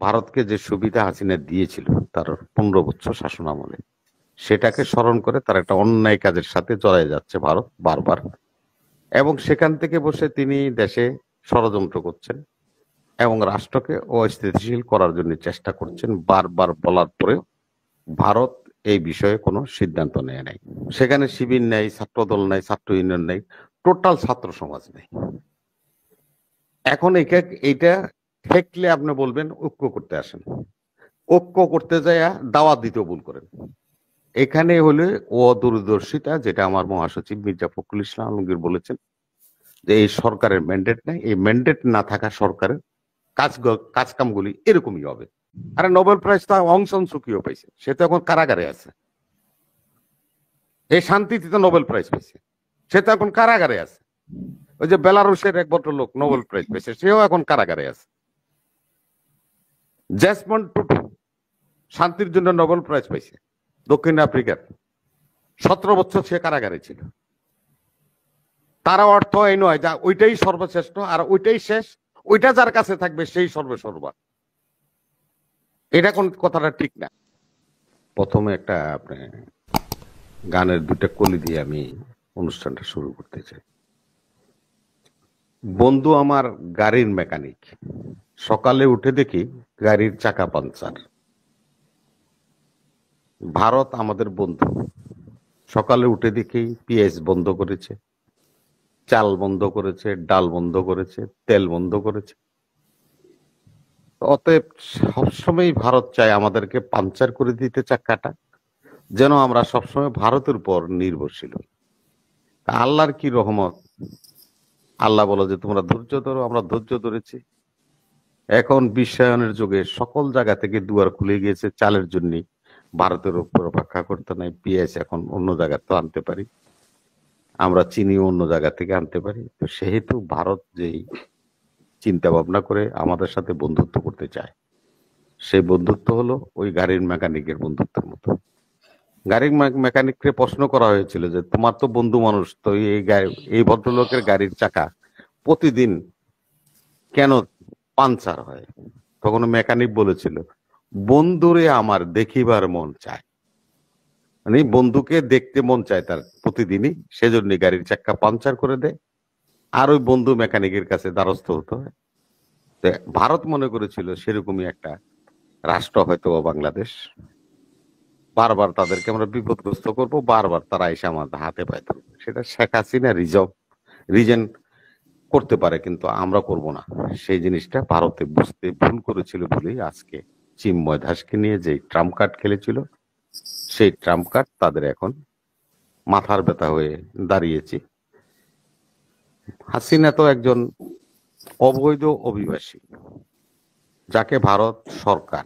ভারতকে যে সুবিধা হাসিনা দিয়েছিল তার 15 বছর শাসন আমলে, সেটাকে স্মরণ করে তার একটা অন্যায় কাজের সাথে জড়ায় যাচ্ছে ভারত বারবার। এবং সেখান থেকে বসে তিনি দেশে ষড়যন্ত্র করছেন এবং রাষ্ট্রকে অস্থিতিশীল করার জন্য চেষ্টা করছেন। বারবার বলার পরেও ভারত এই বিষয়ে কোনো সিদ্ধান্ত নেয় নাই। সেখানে শিবির নেই, ছাত্রদল নাই, ছাত্র ইউনিয়ন নেই, টোটাল ছাত্র সমাজ নেই। এখন এইটা ঠেকলে আপনি বলবেন ঐক্য করতে আসেন, ঐক্য করতে যায় দাওয়াত দিতেও ভুল করেন। এখানে হলে অদূরদর্শিতা, যেটা আমার মহাসচিব মির্জা ফখরুল ইসলাম আলমগীর বলেছেন যে এই সরকারের ম্যান্ডেট নেই, এই ম্যান্ডেট না থাকা সরকারের কাজকামগুলি এরকমই হবে। আরে নোবেল প্রাইজ তো অং সান সুকিও পাইছে, সে তো এখন কারাগারে আছে। এই শান্তিতে তো নোবেল প্রাইজ পাইছে, সে তো এখন কারাগারে আছে। ওই যে বেলারুশের এক ভদ্রলোক নোবেল প্রাইজ পেয়েছে, সেও এখন কারাগারে আছে। জ্যাসমন্ড টুটু শান্তির জন্য নোবেল প্রাইজ পাইছে, দক্ষিণ আফ্রিকার। 17 বছর সে কারাগারে ছিল। তারা অর্থ এই নয় যা ওইটাই সর্বশ্রেষ্ঠ আর ওইটাই শেষ, ওইটা যার কাছে থাকবে সেই সর্বসর্বা। এটা কোন কথাটা ঠিক না। প্রথমে একটা আপনি গানের দুটা কলি দিয়ে আমি অনুষ্ঠানটা শুরু করতে চাই। বন্ধু আমার গাড়ির মেকানিক, সকালে উঠে দেখি গাড়ির চাকা পাঞ্চার। ভারত আমাদের বন্ধু, সকালে উঠে দেখি পেঁয়াজ বন্ধ করেছে, চাল বন্ধ করেছে, ডাল বন্ধ করেছে, তেল বন্ধ করেছে। অতএব সবসময় ভারত চায় আমাদেরকে পাঞ্চার করে দিতে চাক্কাটা, যেন আমরা সবসময় ভারতের উপর নির্ভরশীল। আল্লাহর কি রহমত, আল্লাহ বলো যে তোমরা ধৈর্য ধরো, আমরা ধৈর্য ধরেছি। এখন বিশ্বায়নের যুগে সকল জায়গা থেকে দুয়ার খুলে গিয়েছে চালের জন্য। ভারতের উপর অপেক্ষা করতে নাই, পেঁয়াজ এখন অন্য জায়গা তো আনতে পারি, আমরা চিনিও অন্য জায়গা থেকে আনতে পারি। তো সেহেতু ভারত যেই চিন্তা ভাবনা করে আমাদের সাথে বন্ধুত্ব করতে চায়, সেই বন্ধুত্ব হলো ওই গাড়ির মেকানিকের বন্ধুত্বের মতো। গাড়ির মেকানিককে প্রশ্ন করা হয়েছিল যে তোমার তো বন্ধু মানুষ, তো এই ভদ্রলোকের গাড়ির চাকা প্রতিদিন কেন পাঞ্চার হয়? তখন মেকানিক বলেছিল, বন্ধুরে আমার দেখিবার মন চায়। মানে বন্ধুকে দেখতে মন চায় তার প্রতিদিনই, সেজন্য গাড়ির চাক্কা পাঞ্চার করে দেয়। আর ওই বন্ধু মেকানিকের কাছে দ্বারস্থ হতে হয়। ভারত মনে করেছিল সেরকমই একটা রাষ্ট্র হয়তো বাংলাদেশ। বারবার তাদেরকে আমরা বিপদগ্রস্ত করব, বারবার তারা এসে আমাদের হাতে পায় ধরবে। সেটা শেখ হাসিনা রিজেন করতে পারে, কিন্তু আমরা করব না। সেই জিনিসটা ভারতে বুঝতে ভুল করেছিল বলেই আজকে চিন্ময় দাসকে নিয়ে যে ট্রাম্প কার্ড খেলেছিল, সেই ট্রাম্প কার্ড তাদের এখন মাথার ব্যথা হয়ে দাঁড়িয়েছে। হাসিনা তো একজন অবৈধ অভিবাসী, যাকে ভারত সরকার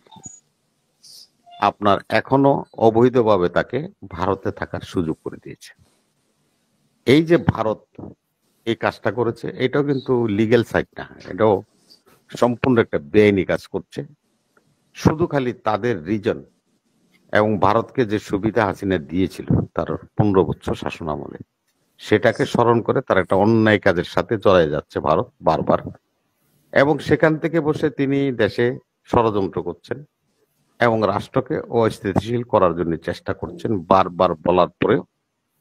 আপনার এখনো অবৈধভাবে তাকে ভারতে থাকার সুযোগ করে দিয়েছে। এই যে ভারত এই কাজটা করেছে, এটাও কিন্তু লিগ্যাল সাইড না, এটাও সম্পূর্ণ একটা বেআইনি কাজ করছে। শুধু খালি তাদের রিজন এবং ভারতকে যে সুবিধা হাসিনা দিয়েছিল তার 15 বছর শাসন আমলে, সেটাকে স্মরণ করে তার একটা অন্যায় কাজের সাথে জড়ায় যাচ্ছে ভারত বারবার। এবং সেখান থেকে বসে তিনি দেশে ষড়যন্ত্র করছেন এবং রাষ্ট্রকে অস্থিতিশীল করার জন্য চেষ্টা করছেন। বারবার বলার পরেও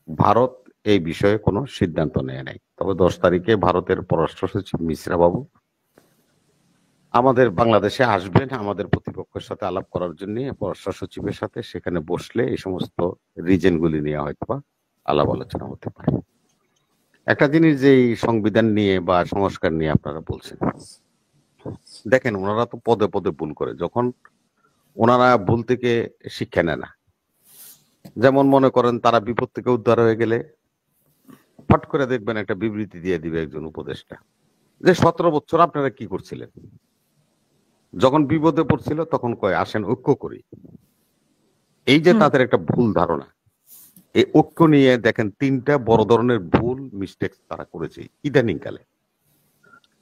ভারত এই বিষয়ে কোনো সিদ্ধান্ত নেয় নাই। তবে 10 তারিখে ভারতের পররাষ্ট্র সচিব মিশ্রা বাবু আমাদের বাংলাদেশে আসবেন আমাদের প্রতিপক্ষের সাথে আলাপ করার জন্য, পররাষ্ট্র সচিবের সাথে। সেখানে বসলে এই সমস্ত রিজেন গুলি নিয়ে হয়তো আলাপ আলোচনা হতে পারে। একটা জিনিস যে এই সংবিধান নিয়ে বা সংস্কার নিয়ে আপনারা বলছেন, দেখেন ওনারা তো পদে পদে ভুল করে, যখন ওনারা ভুল থেকে শিক্ষা নেয় না। যেমন মনে করেন তারা বিপদ থেকে উদ্ধার হয়ে গেলে ফট করে দেখবেন একটা বিবৃতি দিয়ে দিবে একজন উপদেষ্টা যে 17 বছর আপনারা কি করছিলেন। যখন বিপদে পড়ছিল তখন কয় আসেন ঐক্য করি। এই যে তাদের একটা ভুল ধারণা, এই ঐক্য নিয়ে দেখেন 3টা বড় ধরনের ভুল মিস্টেক তারা করেছে ইদানিং কালে।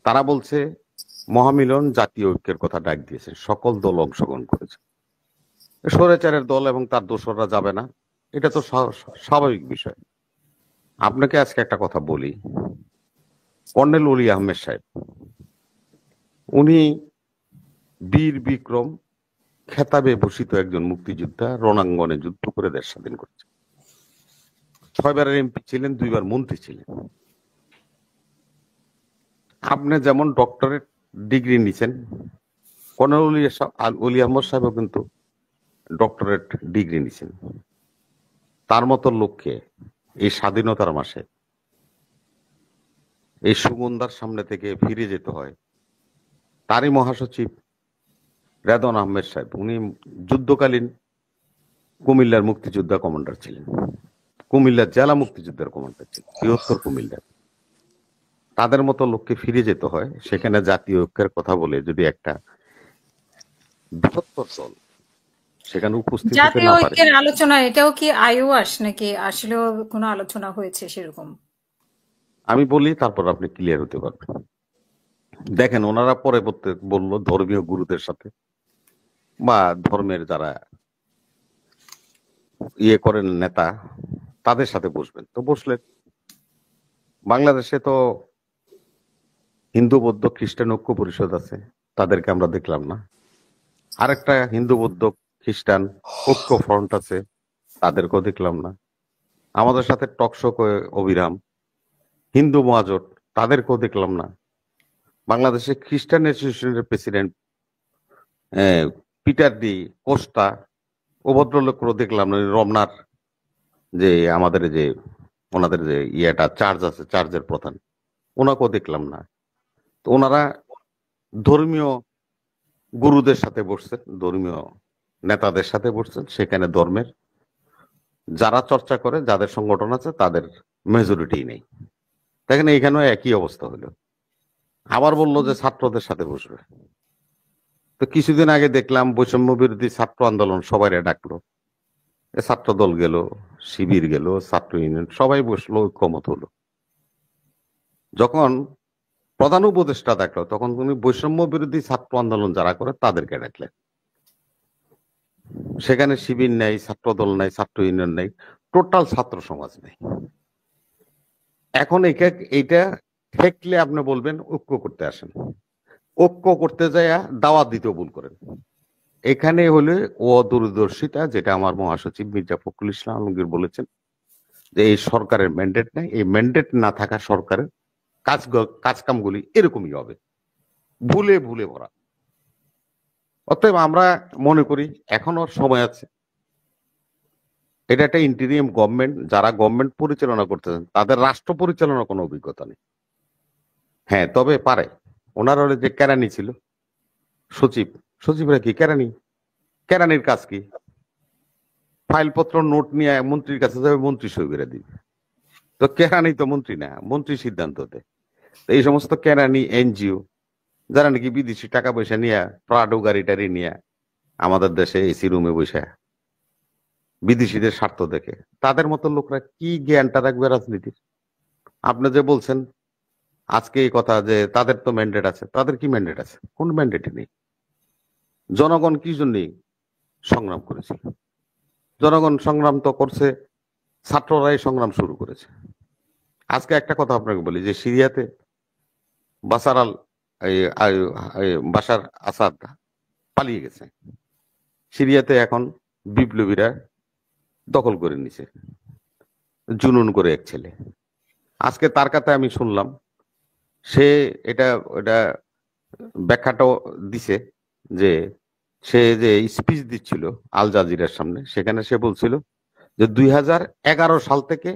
তারা বলছে মহামিলন জাতীয় ঐক্যের কথা ডাক দিয়েছে, সকল দল অংশগ্রহণ করেছে। স্বৈরাচারের দল এবং তার দোসররা যাবে না, এটা তো স্বাভাবিক বিষয়। আপনাকে আজকে একটা কথা বলি, কর্নেল অলি আহমেদ সাহেব উনি বীর বিক্রম খেতাবে ভূষিত একজন মুক্তিযোদ্ধা, রণাঙ্গনে যুদ্ধ করে দেশ স্বাধীন করেছে। 6 বারের এমপি ছিলেন, 2 বার মন্ত্রী ছিলেন। আপনি যেমন ডক্টরেট ডিগ্রি নিছেন, কর্নেল অলি আহমদ সাহেবও কিন্তু ডক্টরেট ডিগ্রি নিছেন। তার মতো লোককে এই স্বাধীনতার মাসে এই সুগন্ধার সামনে থেকে ফিরে যেতে হয়। তারই মহাসচিব রেদওয়ান আহমেদ সাহেব, উনি যুদ্ধকালীন কুমিল্লার মুক্তিযোদ্ধা কমান্ডার ছিলেন, কুমিল্লার জেলা মুক্তিযোদ্ধার কমান্ডার ছিলেন, বৃহত্তর কুমিল্লার। তাদের মতো লোককে ফিরে যেতে হয় সেখানে জাতীয় ঐক্যের কথা বলে, যদি একটা বৃহত্তর দল সেখানে উপস্থিত হতে জাতীয় না পারে। ঐক্যের আলোচনা এটাও কি আইওয়াস নাকি আসলেও কোনো আলোচনা হয়েছে সেরকম? আমি বলি, তারপর আপনি ক্লিয়ার হতে পারবেন। দেখেন, ওনারা পরে বললো ধর্মীয় গুরুদের সাথে বা ধর্মের যারা ইয়ে করেন নেতা, তাদের সাথে বসবেন। তো বসলেন। বাংলাদেশে তো হিন্দু বৌদ্ধ খ্রিস্টান ঐক্য পরিষদ আছে, তাদেরকে আমরা দেখলাম না। আরেকটা হিন্দু বৌদ্ধ খ্রিস্টান ঐক্য ফ্রন্ট আছে, তাদেরকেও দেখলাম না। আমাদের সাথে টকশো করে অবিরাম হিন্দু মহাজোট, তাদেরকেও দেখলাম না। বাংলাদেশে খ্রিস্টান অ্যাসোসিয়েশনের প্রেসিডেন্ট পিটার ডি কোস্টা, ও ভদ্রলোককেও দেখলাম না। রমনার যে আমাদের যে ওনাদের যে ইয়েটা চার্জ আছে, চার্জের প্রধান, ওনাকেও দেখলাম না। তো ওনারা ধর্মীয় গুরুদের সাথে বসছেন, ধর্মীয় নেতাদের সাথে বসছেন, সেখানে ধর্মের যারা চর্চা করে, যাদের সংগঠন আছে, তাদের মেজরিটি নেই। দেখেন, এইখানেও একই অবস্থা হলো। আবার বললো যে ছাত্রদের সাথে বসবে। তো কিছুদিন আগে দেখলাম বৈষম্য বিরোধী ছাত্র আন্দোলন সবাই ডাকলো, ছাত্র দল গেল, শিবির গেল, ছাত্র ইউনিয়ন সবাই বসলো, ঐক্যমত হলো। যখন প্রধান উপদেষ্টা ডাকলো, তখন তুমি বৈষম্য বিরোধী ছাত্র আন্দোলন যারা করে তাদেরকে ডাকলেন। সেখানে শিবির নাই, ছাত্র দল নাই, ছাত্র ইউনিয়ন নাই, টোটাল ছাত্র সমাজ নেই। এখন এইটা ঠেকলে আপনি বলবেন ঐক্য করতে আসেন, ঐক্য করতে যায় দাওয়াত দিতেও ভুল করেন। এখানে হলে অদূরদর্শিতা, যেটা আমার মহাসচিব মির্জা ফখরুল ইসলাম আলমগীর বলেছেন, যে এই সরকারের ম্যান্ডেট নেই, এই ম্যান্ডেট না থাকা সরকারের কাজকামগুলি এরকমই হবে, ভুলে ভুলে ভরা। অতএব আমরা মনে করি এখনো সময় আছে। এটা একটা ইন্টিরিয়াম গভর্নমেন্ট, যারা গভর্নমেন্ট পরিচালনা করতেছেন তাদের রাষ্ট্র পরিচালনার কোনো অভিজ্ঞতা নেই। হ্যাঁ, তবে পারে। ওনার যে কেরানি ছিল সচিব, সচিবরা কি কেরানি? কেরানির কাজ কি? ফাইলপত্র নোট নিয়ে মন্ত্রীর কাছে যাবে, মন্ত্রী সই করে দিবে। তো কেরানি তো মন্ত্রী না, মন্ত্রী সিদ্ধান্ত দেয়। এই সমস্ত কেরানি এনজিও যারা নাকি বিদেশি টাকা পয়সা নিয়ে, প্রাডো গাড়ি টাড়ি নিয়ে আমাদের দেশে এসি রুমে বসে বিদেশিদের স্বার্থ দেখে, তাদের মতো লোকরা কি জ্ঞানটা রাখবে রাজনীতির? আপনি যে বলছেন আজকে এই কথা যে তাদের তো ম্যান্ডেট আছে, তাদের কি ম্যান্ডেট আছে? কোন ম্যান্ডেটই নেই। জনগণ কি জন্যই সংগ্রাম করেছিল? জনগণ সংগ্রাম তো করছে, ছাত্ররাই সংগ্রাম শুরু করেছে। আজকে একটা কথা আপনাকে বলি, যে সিরিয়াতে বাশার আল বাশার আসাদ পালিয়ে গেছে। সিরিয়াতে এখন বিপ্লবীরা দখল করে নিছে, জুনুন করে এক ছেলে। আজকে তার কথা আমি শুনলাম, সে এটা এটা ব্যাখ্যাটাও দিছে, যে সে যে স্পিচ দিচ্ছিল আল জাজিরার সামনে, সেখানে সে বলছিল যে 2011 সাল থেকে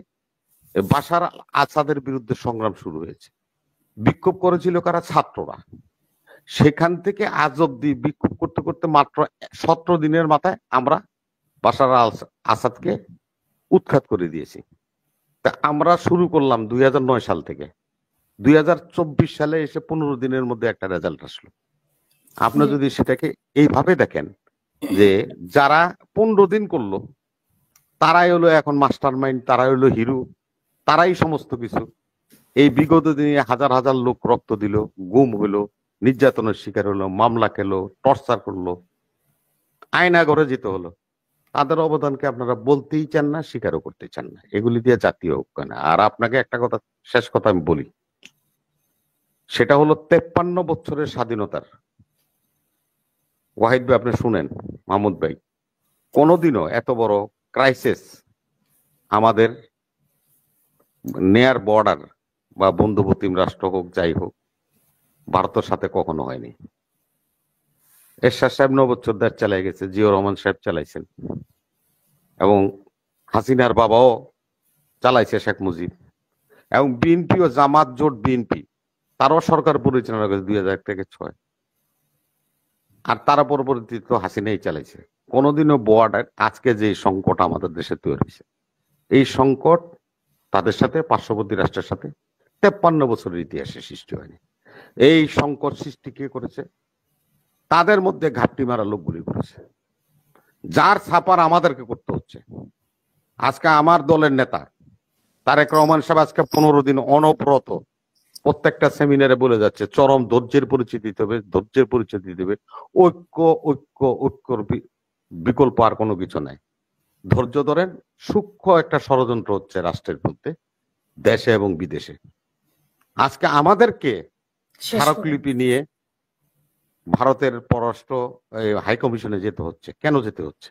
বাশার আসাদের বিরুদ্ধে সংগ্রাম শুরু হয়েছে। বিক্ষোভ করেছিল কারা? ছাত্ররা। সেখান থেকে আজ অব্দি বিক্ষোভ করতে করতে মাত্র 17 দিনের মাথায় আমরা বাশার আল আসাদকে উৎখাত করে দিয়েছি। তা আমরা শুরু করলাম 2009 সাল থেকে, 2024 সালে এসে 15 দিনের মধ্যে একটা রেজাল্ট আসলো। আপনি যদি সেটাকে এইভাবে দেখেন, যে যারা 15 দিন করলো তারাই হলো এখন মাস্টার মাইন্ড, তারাই হলো হিরো, তারাই সমস্ত কিছু। এই বিগত দিনে হাজার হাজার লোক রক্ত দিল, গুম হলো, নির্যাতনের শিকার হলো, মামলা খেলো, টর্চার করলো, আয়না ঘরে যেতে হলো। তাদের অবদানকে আপনারা বলতেই চান না, স্বীকারও করতে চান না। এগুলি দিয়ে জাতীয় ঐক্য না। আর আপনাকে একটা কথা, শেষ কথা আমি বলি, সেটা হলো 53 বছরের স্বাধীনতার ওয়াহিদ ভাই আপনি শুনেন, মাহমুদ ভাই, কোনোদিনও এত বড় ক্রাইসিস আমাদের নেয়ার বর্ডার বা বন্ধুপ্রতিম রাষ্ট্র হোক যাই হোক ভারতের সাথে কখনো হয়নি। এরশাদ সাহেব 9 বছর দেশ চালাই গেছে, জিয়াউর রহমান সাহেব চালাইছেন, এবং হাসিনার বাবাও চালাইছে শেখ মুজিব, এবং বিএনপি ও জামাত জোট বিএনপি তারও সরকার পরিচালনা করেছে 2001 থেকে 2006, আর তারা পরবর্তীতে তো হাসিনাই চালাইছে। কোনোদিনও বর্ডার, আজকে যে সংকট আমাদের দেশে তৈরি হয়েছে, এই সংকট তাদের সাথে, পার্শ্ববর্তী রাষ্ট্রের সাথে 53 বছরের ইতিহাসে সৃষ্টি হয়নি। এই সংকট সৃষ্টি কে করেছে? তাদের মধ্যে ঘাপটি মারা লোকগুলি করেছে, যার ছাপার আমাদেরকে করতে হচ্ছে। আজকে আমার দলের নেতা তারেক রহমান সাহেব আজকে 15 দিন অনবরত প্রত্যেকটা সেমিনারে বলে যাচ্ছে চরম ধৈর্যের পরিচয় দিতে হবে, ধৈর্যের পরিচয় দিতে হবে, ঐক্য ঐক্য ঐক্যর বিকল্প আর কোনো কিছু নাই। ধৈর্য ধরেন, সূক্ষ্ম একটা ষড়যন্ত্র হচ্ছে রাষ্ট্রের মধ্যে, দেশে এবং বিদেশে। আজকে আমাদেরকে শেষ করে স্মারকলিপি নিয়ে ভারতের পররাষ্ট্র হাই কমিশনে যেতে হচ্ছে। কেন যেতে হচ্ছে?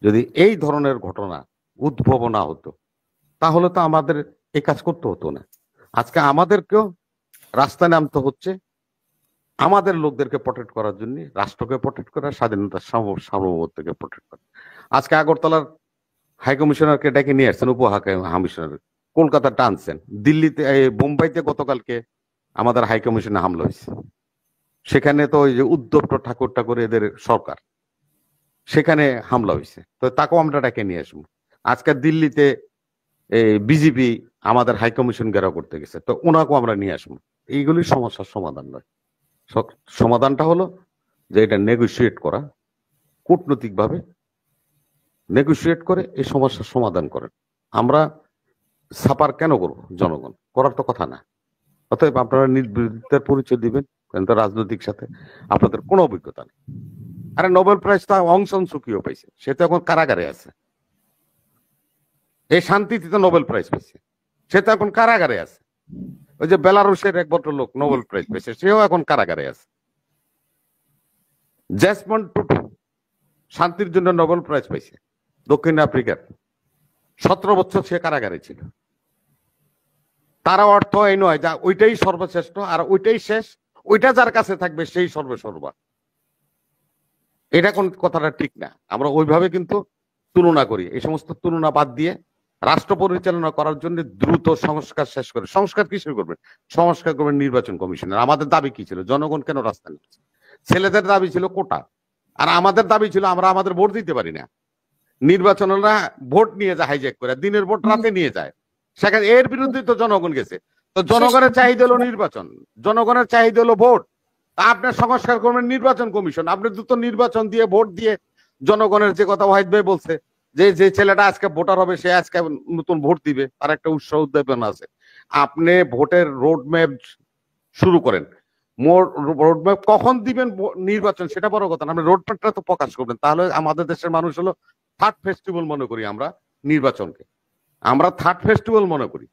যদি এই ধরনের ঘটনা উদ্ভব না হতো তাহলে তো আমাদের এই কাজ করতে হতো না। আজকে আমাদেরকেও রাস্তায় নামতে হচ্ছে আমাদের লোকদেরকে প্রোটেক্ট করার জন্য, রাষ্ট্রকে প্রোটেক্ট করা, স্বাধীনতার সার্বভৌমত্বকে প্রোটেক্ট করা। আজকে আগরতলার হাই কমিশনারকে ডেকে নিয়ে আসছেন, কমিশনার কলকাতা টানছেন, দিল্লিতে বোম্বাইতে গতকালকে আমাদের হাই কমিশনে হামলা হয়েছে। সেখানে তো ওই যে উদ্ধব ঠাকুর এদের সরকার, সেখানে হামলা হয়েছে, তো তাকেও আমরা ডেকে নিয়ে আসবো। আজকে দিল্লিতে বিজেপি আমাদের হাই কমিশন ঘেরাও করতে গেছে, তো ওনাকেও আমরা নিয়ে আসবো। এইগুলি সমস্যার সমাধান নয়। সমাধানটা হলো যে এটা নেগোসিয়েট করা, কূটনৈতিক ভাবে নেগোসিয়েট করে এই সমস্যার সমাধান করেন। আমরা সাপার কেন করবো? জনগণ করার তো কথা না। অতএব আপনারা নির্বিরোধিতার পরিচয় দিবেন, কিন্তু রাজনৈতিক সাথে আপনাদের কোনো অভিজ্ঞতা নেই। আরে নোবেল প্রাইজ তো অং সান সুকিও পাইছে, সে তো এখন কারাগারে আছে। এই শান্তিতে তো নোবেল প্রাইজ পাইছে, সে তো এখন কারাগারে আছে। ওই যে বেলারুশের এক ভদ্রলোক নোবেল প্রাইজ পেয়েছে, সেও এখন কারাগারে আছে। জেসমন্ড টুটু শান্তির জন্য নোবেল প্রাইজ পাইছে, দক্ষিণ আফ্রিকার, 17 বছর সে কারাগারে ছিল। তারা অর্থ এই নয় যা ওইটাই সর্বশ্রেষ্ঠ আর ওইটাই শেষ, ওইটা যার কাছে থাকবে সেই সর্বসর্বা। এটা কোন কথাটা ঠিক না। আমরা ওইভাবে কিন্তু তুলনা করি। এই সমস্ত তুলনা বাদ দিয়ে রাষ্ট্র পরিচালনা করার জন্য দ্রুত সংস্কার শেষ করে, সংস্কার কিসের করবেন? সংস্কার করবেন নির্বাচন কমিশনের। আমাদের দাবি কি ছিল? জনগণ কেন রাস্তায় নেমেছে? ছেলেদের দাবি ছিল কোটা, আর আমাদের দাবি ছিল আমরা আমাদের ভোট দিতে পারি না। নির্বাচনরা ভোট নিয়ে যায় হাইজ্যাক করে, দিনের ভোট রাতে নিয়ে যায়। সেখানে এর বিরুদ্ধে তো জনগণ গেছে। তো জনগণের চাহিদা হলো নির্বাচন, জনগণের চাহিদা হলো ভোট। আপনার সংস্কার করবেন নির্বাচন কমিশন, আপনি দ্রুত নির্বাচন দিয়ে ভোট দিয়ে জনগণের যে কথা ওয়াহিদ ভাই বলছে, যে যে ছেলেটা আজকে ভোটার হবে সে আজকে নতুন ভোট দিবে, তার একটা উৎসাহ উদ্দীপনা আছে। আপনি ভোটের রোড ম্যাপ শুরু করেন। রোড ম্যাপ কখন দিবেন নির্বাচন সেটা বড় কথা না, আপনি রোড ম্যাপটা তো প্রকাশ করবেন। তাহলে আমাদের দেশের মানুষ হলো থার্ড ফেস্টিভ্যাল মনে করি আমরা নির্বাচনকে, আমরা থার্ড ফেস্টিভ্যাল মনে করি।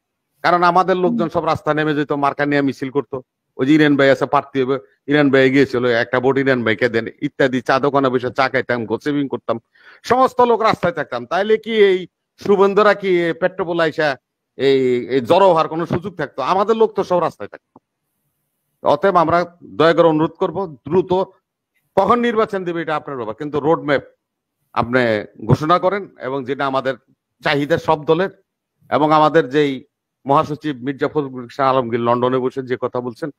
কারণ আমাদের লোকজন সব রাস্তায় নেমে যেত, মার্কা নিয়ে মিছিল করতো। ওই যে ইরান ভাই আছে প্রার্থী হবে, ইরান ভাই গিয়েছিল, একটা ভোট ইরান ভাইকে দেন ইত্যাদি, চা দোকানে বসে চা খাইতাম, গোসেভিং করতাম, সমস্ত লোক রাস্তায় থাকতাম। তাইলে কি এই সুবন্ধরা কি পেট্রোপোল আইসা এই জড়ো হওয়ার কোনো সুযোগ থাকতো? আমাদের লোক তো সব রাস্তায় থাকতো। অতএব আমরা দয়া করে অনুরোধ করবো, দ্রুত কখন নির্বাচন দেবে এটা আপনার ব্যাপার, কিন্তু রোড ম্যাপ আপনি ঘোষণা করেন, এবং যেটা আমাদের চাহিদা সব দলের। এবং আমাদের যেই মহাসচিব মির্জা ফখরুল ইসলাম আলমগীর লন্ডনে বসে যে কথা বলছেন,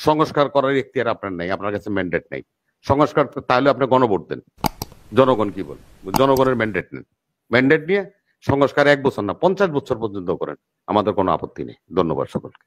সংস্কার করার এখতিয়ার আপনার নাই, আপনার কাছে ম্যান্ডেট নাই সংস্কার। তাহলে আপনি গণভোট দেন, জনগণ কি বল, জনগণের ম্যান্ডেট নেন, ম্যান্ডেট নিয়ে সংস্কার 1 বছর না 50 বছর পর্যন্ত করেন, আমাদের কোনো আপত্তি নেই। ধন্যবাদ সকলকে।